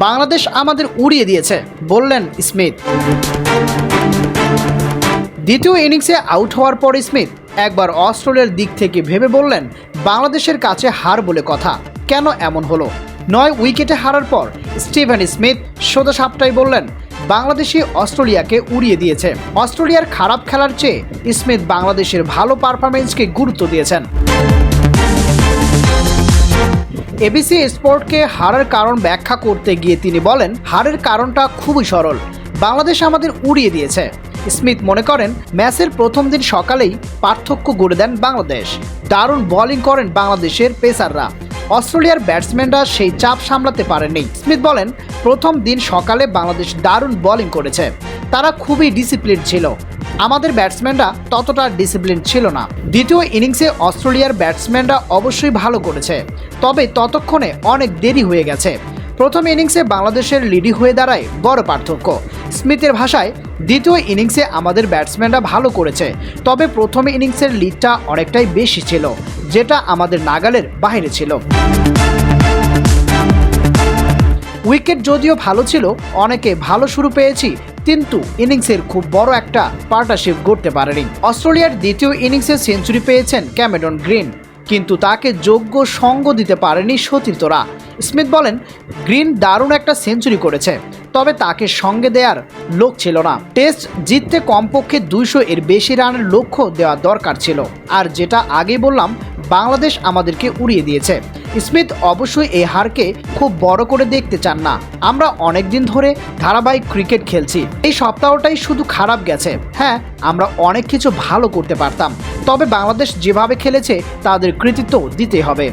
বাংলাদেশ আমাদের উড়িয়ে দিয়েছে বললেন স্মিথ। দ্বিতীয় ইনিংসে আউট হওয়ার পর স্মিথ একবার অস্ট্রেলিয়ার দিক থেকে ভেবে বললেন, বাংলাদেশের কাছে হার বলে কথা, কেন এমন হলো। 9 উইকেটে হারার পর স্টিভেন স্মিথ সোজা সাপটাই বললেন, বাংলাদেশই অস্ট্রেলিয়াকে উড়িয়ে দিয়েছে। অস্ট্রেলিয়ার খারাপ খেলার চেয়ে স্মিথ বাংলাদেশের ভালো পারফরমেন্সকে গুরুত্ব দিয়েছেন। এবিসি স্পোর্টকে হারের কারণ ব্যাখ্যা করতে গিয়ে তিনি বলেন, হারের কারণটা খুবই সরল, বাংলাদেশ আমাদের উড়িয়ে দিয়েছে। স্মিথ মনে করেন, ম্যাচের প্রথম দিন সকালেই পার্থক্য গড়ে দেন বাংলাদেশ। দারুণ বোলিং করেন বাংলাদেশের পেসাররা, অস্ট্রেলিয়ার ব্যাটসম্যানরা সেই চাপ সামলাতে পারেননি। স্মিথ বলেন, প্রথম দিন সকালে বাংলাদেশ দারুণ বোলিং করেছে, তারা খুবই ডিসিপ্লিন ছিল, আমাদের ব্যাটসম্যানরা ততটা ডিসিপ্লিন ছিল না। দ্বিতীয় ইনিংসে অস্ট্রেলিয়ার ব্যাটসম্যানরা অবশ্যই ভালো করেছে, তবে ততক্ষণে অনেক দেরি হয়ে গেছে। প্রথম ইনিংসে বাংলাদেশের লিডি হয়ে দাঁড়ায় বড় পার্থক্য। স্মিথের ভাষায়, দ্বিতীয় ইনিংসে আমাদের ব্যাটসম্যানরা ভালো করেছে, তবে প্রথম ইনিংসের লিডটা অনেকটাই বেশি ছিল, যেটা আমাদের নাগালের বাইরে ছিল। উইকেট যদিও ভালো ছিল, অনেকে ভালো শুরু পেয়েছি, কিন্তু ইনিংসের খুব বড় একটা পার্টনারশিপ গড়তে পারেনি। অস্ট্রেলিয়ার দ্বিতীয় ইনিংসে সেঞ্চুরি পেয়েছেন ক্যামেরন গ্রিন, কিন্তু তাকে যোগ্য সঙ্গ দিতে পারেনি সতীর্থরা। স্মিথ বলেন, গ্রিন দারুণ একটা সেঞ্চুরি করেছে, তবে তাকে সঙ্গে দেওয়ার লোক ছিল না। টেস্ট জিততে কমপক্ষে 200 এর বেশি রানের লক্ষ্য দেওয়া দরকার ছিল, আর যেটা আগে বললাম, বাংলাদেশ আমাদেরকে উড়িয়ে দিয়েছে। স্মিথ অবশ্যই এই হারকে খুব বড় করে দেখতে চান না। আমরা অনেক দিন ধরে ধারাবাহিক ক্রিকেট খেলছি, এই সপ্তাহটাই শুধু খারাপ গেছে। হ্যাঁ, আমরা অনেক কিছু ভালো করতে পারতাম, তবে বাংলাদেশ যেভাবে খেলেছে তাদের কৃতিত্ব দিতে হবে।